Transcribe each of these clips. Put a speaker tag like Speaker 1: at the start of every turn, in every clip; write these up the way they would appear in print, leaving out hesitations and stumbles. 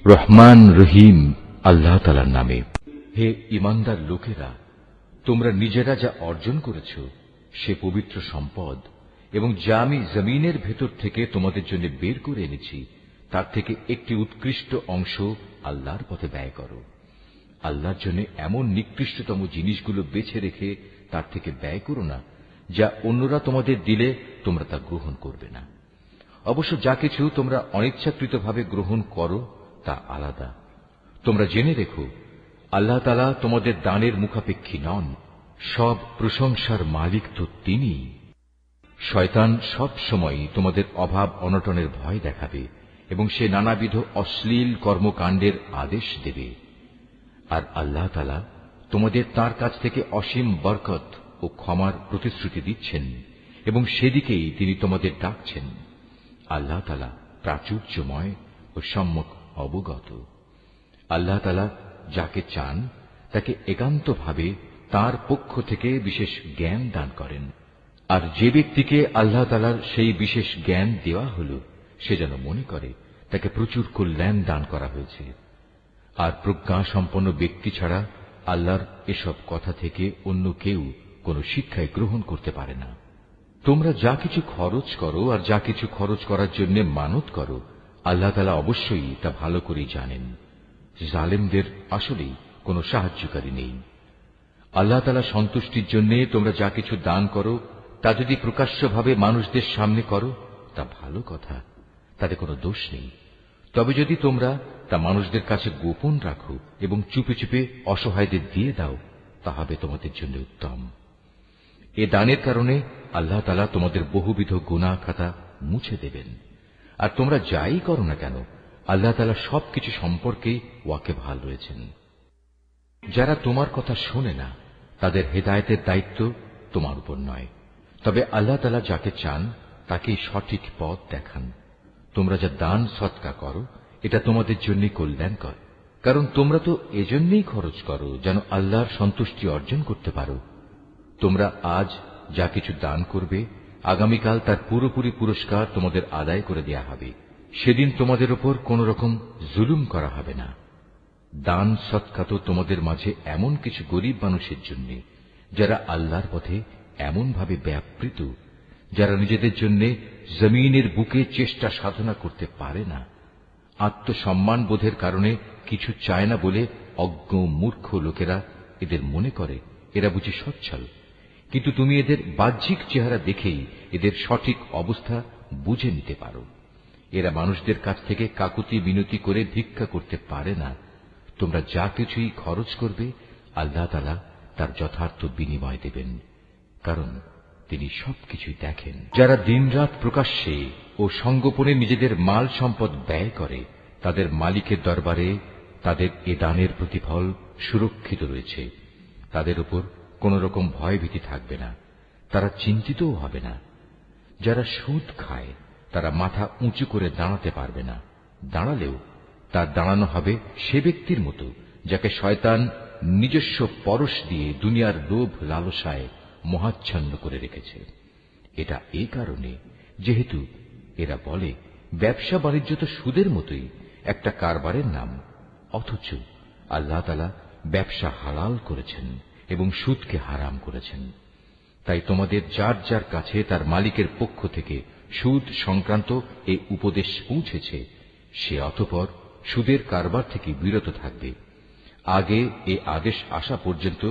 Speaker 1: রহমান রহিম আল্লাহ তাআলার নামে। হে ঈমানদার লোকেরা, তোমরা নিজেরা যা অর্জন করেছ সে পবিত্র সম্পদ এবং যা আমি জমিনের ভেতর থেকে তোমাদের জন্য বের করে এনেছি তার থেকে একটি উৎকৃষ্ট অংশ আল্লাহর পথে ব্যয় করো। আল্লাহর জন্য এমন নিকৃষ্টতম জিনিসগুলো বেছে রেখে তার থেকে ব্যয় করো না যা অন্যরা তোমাদের দিলে তোমরা তা গ্রহণ করবে না। অবশ্য যা কিছু তোমরা অনিচ্ছাকৃতভাবে গ্রহণ করো তা আলাদা। তোমরা জেনে রেখো, আল্লাহ তাআলা তোমাদের দানের মুখাপেক্ষী নন, সব প্রশংসার মালিক তো তিনিই। শয়তান সব সময় তোমাদের অভাব অনটনের ভয় দেখাবে এবং সে নানাবিধ অশ্লীল কর্মকাণ্ডের আদেশ দেবে। আর আল্লাহ তাআলা তোমাদের তার কাছ থেকে অসীম বরকত ও ক্ষমার প্রতিশ্রুতি দিচ্ছেন এবং সেদিকেই তিনি তোমাদের ডাকছেন। আল্লাহ তাআলা প্রাচুর্যময় ও সম্যক অবগত। আল্লাহ তাআলা যাকে চান তাকে একান্তভাবে তার পক্ষ থেকে বিশেষ জ্ঞান দান করেন। আর যে ব্যক্তিকে আল্লাহ তাআলার সেই বিশেষ জ্ঞান দেওয়া হল সে যেন মনে করে তাকে প্রচুর কল্যাণ দান করা হয়েছে। আর প্রজ্ঞা সম্পন্ন ব্যক্তি ছাড়া আল্লাহর এসব কথা থেকে অন্য কেউ কোনো শিক্ষাই গ্রহণ করতে পারে না। তোমরা যা কিছু খরচ করো আর যা কিছু খরচ করার জন্য মানত করো, আল্লাহ তাআলা অবশ্যই তা ভালো করেই জানেন। জালেমদের আসলেই কোনো সাহায্যকারী নেই। আল্লাহ তাআলা সন্তুষ্টির জন্য তোমরা যা কিছু দান করো তা যদি প্রকাশ্যভাবে মানুষদের সামনে করো তা ভালো কথা, তাতে কোনো দোষ নেই। তবে যদি তোমরা তা মানুষদের কাছে গোপন রাখো এবং চুপে চুপে অসহায়দের দিয়ে দাও তা হবে তোমাদের জন্য উত্তম। এ দানের কারণে আল্লাহ তাআলা তোমাদের বহুবিধ গুনাহ খাতা মুছে দেবেন। আর তোমরা যাই করো না কেন আল্লাহ তাআলা সবকিছু সম্পর্কেই ওয়াকিবহাল রয়েছেন। যারা তোমার কথা শোনে না তাদের হেদায়েতের দায়িত্ব তোমার উপর নয়, তবে আল্লাহ তাআলা যাকে চান তাকেই সঠিক পথ দেখান। তোমরা যা দান সদকা করো এটা তোমাদের জন্যই কল্যাণকর, কারণ তোমরা তো এজন্যই খরচ করো যেন আল্লাহর সন্তুষ্টি অর্জন করতে পারো। তোমরা আজ যা কিছু দান করবে আগামীকাল তার পুরোপুরি পুরস্কার তোমাদের আদায় করে দেয়া হবে। সেদিন তোমাদের উপর কোন রকম জুলুম করা হবে না। দান সদকা তো তোমাদের মাঝে এমন কিছু গরিব মানুষের জন্য যারা আল্লাহর পথে এমনভাবে ব্যাপৃত, যারা নিজেদের জন্য জমিনের বুকে চেষ্টা সাধনা করতে পারে না। আত্মসম্মান বোধের কারণে কিছু চায় না বলে অজ্ঞ মূর্খ লোকেরা এদের মনে করে এরা বুঝি সচ্ছল, কিন্তু তুমি এদের বাহ্যিক চেহারা দেখেই এদের সঠিক অবস্থা বুঝে নিতে পারো। এরা মানুষদের কাছ থেকে কাকুতি মিনতি করে ভিক্ষা করতে পারে না। তোমরা যা কিছুই খরচ করবে আল্লাহ তাআলা তার যথার্থ বিনিময় দেবেন, কারণ তিনি সবকিছুই দেখেন। যারা দিনরাত প্রকাশ্যে ও সঙ্গোপনে নিজেদের মাল সম্পদ ব্যয় করে তাদের মালিকের দরবারে তাদের এ দানের প্রতিফল সুরক্ষিত রয়েছে। তাদের উপর কোন রকম ভয় ভীতি থাকবে না, তারা চিন্তিতও হবে না। যারা সুদ খায় তারা মাথা উঁচু করে দাঁড়াতে পারবে না, দাঁড়ালেও তার দাঁড়ানো হবে সে ব্যক্তির মতো যাকে শয়তান নিজস্ব পরশ দিয়ে দুনিয়ার লোভ লালসায় মোহাচ্ছন্ন করে রেখেছে। এটা এই কারণে যেহেতু এরা বলে ব্যবসা বাণিজ্য তো সুদের মতোই একটা কারবারের নাম, অথচ আল্লাহ তাআলা ব্যবসা হালাল করেছেন এবং সুদকে হারাম করেছেন। তাই তোমাদের যার যার কাছে তার মালিকের পক্ষ থেকে সুদ সংক্রান্ত এই উপদেশ পৌঁছেছে সে অতঃপর সুদের কারবার থেকে বিরত থাকবে। আগে এ আদেশ আসা পর্যন্ত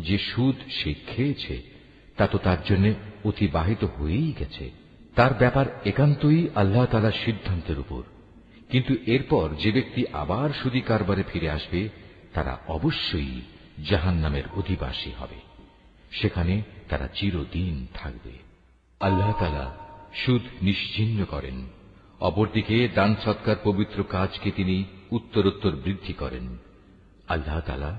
Speaker 1: যে সুদ সে খেয়েছে তা তো তার জন্য অতিবাহিত হয়েই গেছে। তার ব্যাপার একান্তই আল্লাহ তাআলার সিদ্ধান্তের উপর। কিন্তু এরপর যে ব্যক্তি আবার সুদী কারবারে ফিরে আসবে তারা অবশ্যই জাহান্নামের অধিবাসী হবে, সেখানে তারা চিরদিন থাকবে। আল্লাহ তাআলা সুদ নিশ্চিহ্ন করেন, অপরদিকে দান সৎকার পবিত্র কাজকে তিনি উত্তরোত্তর বৃদ্ধি করেন। আল্লাহ তাআলা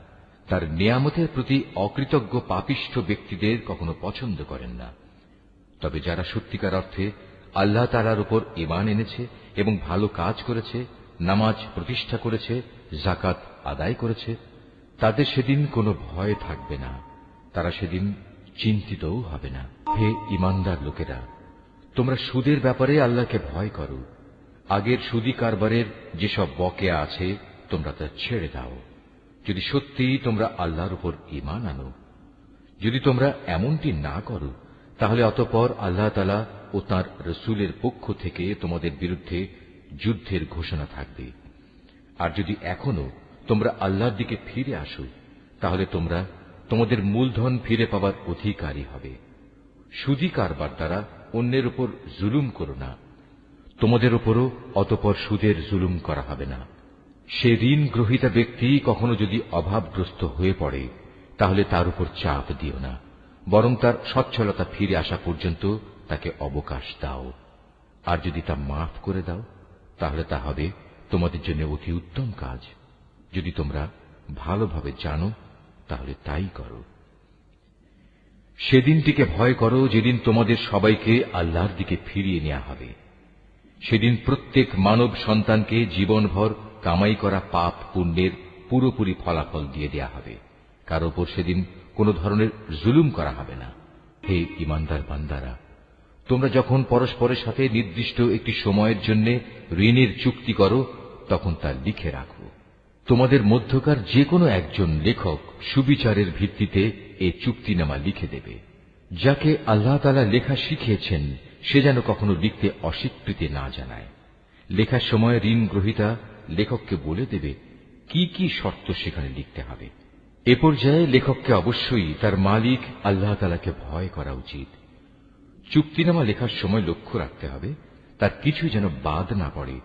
Speaker 1: তার নিয়ামতের প্রতি অকৃতজ্ঞ পাপিষ্ঠ ব্যক্তিদের কখনো পছন্দ করেন না। তবে যারা সত্যিকার অর্থে আল্লাহ তাআলার উপর ঈমান এনেছে এবং ভালো কাজ করেছে, নামাজ প্রতিষ্ঠা করেছে, যাকাত আদায় করেছে, তাদের সেদিন কোনো ভয় থাকবে না, তারা সেদিন চিন্তিতও হবে না। হে ঈমানদার লোকেরা, তোমরা সুদের ব্যাপারে আল্লাহকে ভয় করো আগের সুদী কারবারের যেসব বকেয়া আছে তোমরা তা ছেড়ে দাও, যদি সত্যিই তোমরা আল্লাহর উপর ঈমান আনো। যদি তোমরা এমনটি না করো, তাহলে অতঃপর আল্লাহ তাআলা ও তাঁর রাসূলের পক্ষ থেকে তোমাদের বিরুদ্ধে যুদ্ধের ঘোষণা থাকবে। আর যদি এখনো তোমরা আল্লাহর দিকে ফিরে আসো, তাহলে তোমরা তোমাদের মূলধন ফিরে পাবার অধিকারী হবে। সুদী কারবার দ্বারা অন্যের উপর জুলুম করো না, তোমাদের উপরও অতঃপর সুদের জুলুম করা হবে না। সে ঋণ গ্রহীতা ব্যক্তি কখনো যদি অভাবগ্রস্ত হয়ে পড়ে, তাহলে তার উপর চাপ দিও না, বরং তার সচ্ছলতা ফিরে আসা পর্যন্ত তাকে অবকাশ দাও। আর যদি তা মাফ করে দাও, তাহলে তা হবে তোমাদের জন্য অতি উত্তম কাজ। যদি তোমরা ভালোভাবে জানো, তাহলে তাই করো। সেদিনটিকে ভয় করো যেদিন তোমাদের সবাইকে আল্লাহর দিকে ফিরিয়ে নেওয়া হবে। সেদিন প্রত্যেক মানব সন্তানকে জীবনভর কামাই করা পাপ পুণ্যের পুরোপুরি ফলাফল দিয়ে দেয়া হবে। কারো উপর সেদিন কোনো ধরনের জুলুম করা হবে না। হে ঈমানদার বান্দারা, তোমরা যখন পরস্পরের সাথে নির্দিষ্ট একটি সময়ের জন্য ঋণের চুক্তি করো, তখন তা লিখে রাখো। তোমাদের মধ্যকার যে কোনো একজন লেখক সুবিচারের ভিত্তিতে এ চুক্তিনামা লিখে দেবে। যাকে আল্লাহ তাআলা লেখা শিখিয়েছেন, সে যেন কখনো লিখতে অস্বীকৃতি না জানায়। লেখার সময় ঋণ গ্রহীতা লেখককে বলে দেবে কি কি শর্ত সেখানে লিখতে হবে। এ পর্যায়ে লেখককে অবশ্যই তার মালিক আল্লাহ তাআলাকে ভয় করা উচিত। চুক্তিনামা লেখার সময় লক্ষ্য রাখতে হবে তার কিছু যেন বাদ না পড়ে।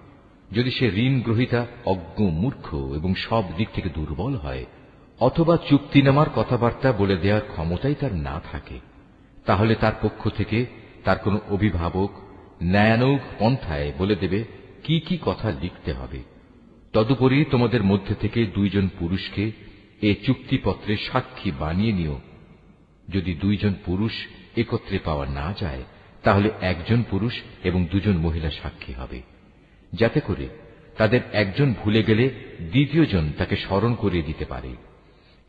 Speaker 1: যদি সে ঋণ গ্রহীতা অজ্ঞ, মূর্খ এবং সব দিক থেকে দুর্বল হয়, অথবা চুক্তিনামার কথাবার্তা বলে দেওয়ার ক্ষমতাই তার না থাকে, তাহলে তার পক্ষ থেকে তার কোনো অভিভাবক ন্যায়ানুগ পন্থায় বলে দেবে কি কি কথা লিখতে হবে। তদুপরি তোমাদের মধ্যে থেকে দুইজন পুরুষকে এ চুক্তিপত্রে সাক্ষী বানিয়ে নিও। যদি দুইজন পুরুষ একত্রে পাওয়া না যায়, তাহলে একজন পুরুষ এবং দুজন মহিলা সাক্ষী হবে, যাতে করে তাদের একজন ভুলে গেলে দ্বিতীয়জন তাকে স্মরণ করিয়ে দিতে পারে।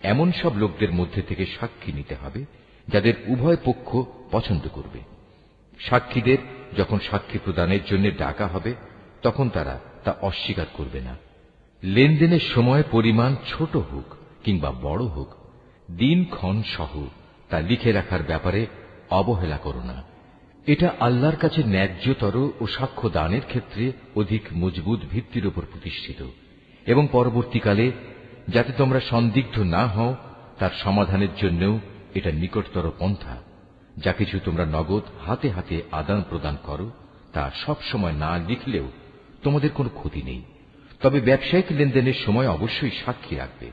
Speaker 1: এমন সব লোকদের মধ্যে থেকে সাক্ষী নিতে হবে যাদের উভয় পক্ষ পছন্দ করবে। সাক্ষীদের যখন সাক্ষী প্রদানের জন্য ডাকা হবে, তখন তারা তা অস্বীকার করবে না। লেনদেনের সময় পরিমাণ ছোট হোক কিংবা বড় হোক, দিনক্ষণ সহ তা লিখে রাখার ব্যাপারে অবহেলা করো না। এটা আল্লাহর কাছে ন্যায্যতর ও সাক্ষ্য দানের ক্ষেত্রে অধিক মজবুত ভিত্তির উপর প্রতিষ্ঠিত, এবং পরবর্তীকালে যাতে তোমরা সন্দিগ্ধ না হও তার সমাধানের জন্যও এটা নিকটতর পন্থা। যা কিছু তোমরা নগদ হাতে হাতে আদান প্রদান করো, তা সব সময় না লিখলেও তোমাদের কোনো ক্ষতি নেই। তবে ব্যবসায়িক লেনদেনের সময় অবশ্যই সাক্ষী রাখবে।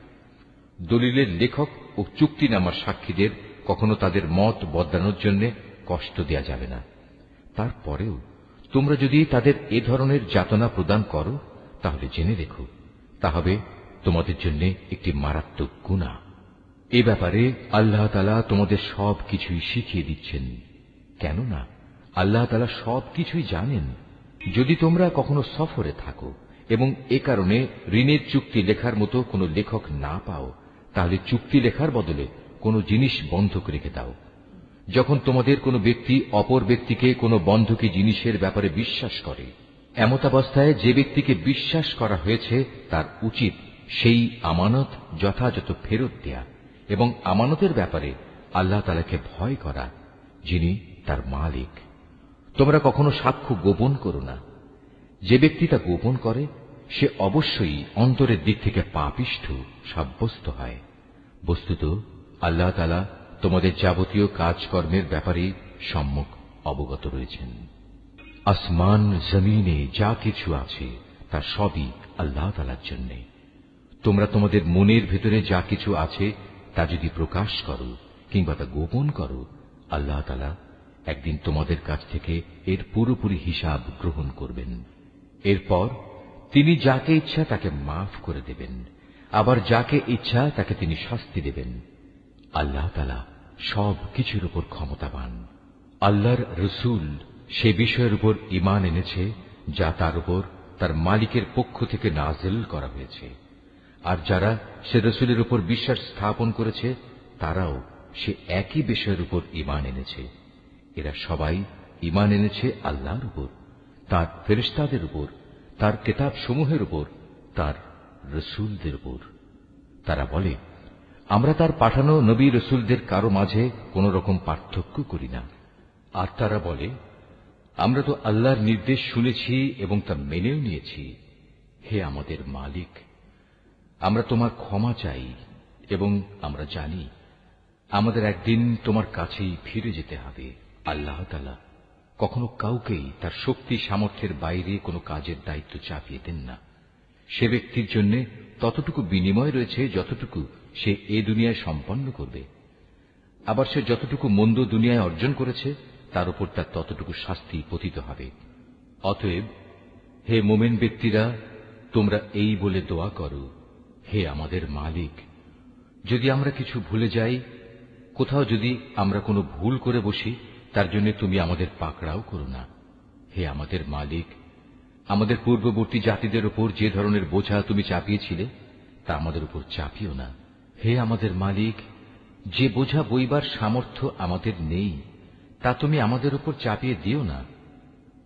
Speaker 1: দলিলের লেখক ও চুক্তিনামার সাক্ষীদের কখনো তাদের মত বদলানোর জন্য কষ্ট দেয়া যাবে না। তারপরেও তোমরা যদি তাদের এ ধরনের যাতনা প্রদান করো, তাহলে জেনে রেখো তা হবে তোমাদের জন্য একটি মারাত্মক গুনাহ। এ ব্যাপারে আল্লাহ তাআলা তোমাদের সব কিছুই শিখিয়ে দিচ্ছেন, কেননা আল্লাহ তাআলা সব কিছুই জানেন। যদি তোমরা কখনো সফরে থাকো এবং এ কারণে ঋণের চুক্তি লেখার মতো কোনো লেখক না পাও, তাহলে চুক্তি লেখার বদলে কোনো জিনিস বন্ধক রেখে দাও। যখন তোমাদের কোনো ব্যক্তি অপর ব্যক্তিকে কোনো বন্ধকি জিনিসের ব্যাপারে বিশ্বাস করে, এমতাবস্থায় যে ব্যক্তিকে বিশ্বাস করা হয়েছে তার উচিত সেই আমানত যথাযথ ফেরত দেয়া এবং আমানতের ব্যাপারে আল্লাহ তাআলাকে ভয় করা, যিনি তার মালিক। তোমরা কখনো সাক্ষ্য গোপন করো না। যে ব্যক্তি তা গোপন করে, সে অবশ্যই অন্তরের দিক থেকে পাপিষ্ঠ সাব্যস্ত হয়। বস্তুত আল্লাহ তাআলা তোমাদের যাবতীয় কাজকর্মের ব্যাপারে সম্যক অবগত রয়েছেন। আসমান জমিনে যা কিছু আছে তা সবই আল্লাহ তাআলার জন্য। তোমরা তোমাদের মনের ভেতরে যা কিছু আছে তা যদি প্রকাশ করো কিংবা তা গোপন করো, আল্লাহ তাআলা একদিন তোমাদের কাছ থেকে এর পুরোপুরি হিসাব গ্রহণ করবেন। এরপর তিনি যাকে ইচ্ছা তাকে মাফ করে দেবেন, আবার যাকে ইচ্ছা তাকে তিনি শাস্তি দেবেন। আল্লাহ তাআলা সব কিছুর উপর ক্ষমতাবান। আল্লাহর রসূল সে বিষয়ের উপর ঈমান এনেছে যা তার উপর তার মালিকের পক্ষ থেকে নাযিল করা হয়েছে, আর যারা সে রসূলের উপর বিশ্বাস স্থাপন করেছে তারাও সে একই বিষয়ের উপর ঈমান এনেছে। এরা সবাই ঈমান এনেছে আল্লাহর উপর, তাঁর ফেরেশতাদের উপর, তার কিতাব সমূহের উপর, তার রসুলদের উপর। তারা বলে, আমরা তার পাঠানো নবী রসুলদের কারো মাঝে কোন রকম পার্থক্য করি না। আর তারা বলে, আমরা তো আল্লাহর নির্দেশ শুনেছি এবং তা মেনেও নিয়েছি। হে আমাদের মালিক, আমরা তোমার ক্ষমা চাই এবং আমরা জানি আমাদের একদিন তোমার কাছেই ফিরে যেতে হবে। আল্লাহ তাআলা কখনো কাউকেই তার শক্তি সামর্থ্যের বাইরে কোনো কাজের দায়িত্ব চাপিয়ে দেন না। সে ব্যক্তির জন্য ততটুকু বিনিময় রয়েছে যতটুকু সে এ দুনিয়ায় সম্পন্ন করবে। আবার সে যতটুকু মন্দ দুনিয়ায় অর্জন করেছে তার উপর তার ততটুকু শাস্তি পতিত হবে। অতএব হে মোমেন ব্যক্তিরা, তোমরা এই বলে দোয়া করো, হে আমাদের মালিক, যদি আমরা কিছু ভুলে যাই, কোথাও যদি আমরা কোনো ভুল করে বসি, তার জন্য তুমি আমাদের পাকড়াও করো না। হে আমাদের মালিক, আমাদের পূর্ববর্তী জাতিদের উপর যে ধরনের বোঝা তুমি চাপিয়েছিলে তা আমাদের উপর চাপিও না। হে আমাদের মালিক, যে বোঝা বইবার সামর্থ্য আমাদের নেই তা তুমি আমাদের উপর চাপিয়ে দিও না।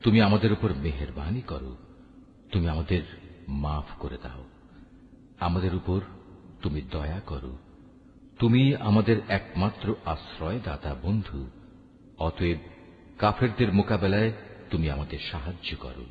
Speaker 1: তুমি আমাদের উপর মেহেরবানি করো, তুমি আমাদের মাফ করে দাও, আমাদের উপর তুমি দয়া করো। তুমি আমাদের একমাত্র আশ্রয়দাতা বন্ধু। অতএব কাফেরদের মোকাবেলায় তুমি আমাদের সাহায্য করো।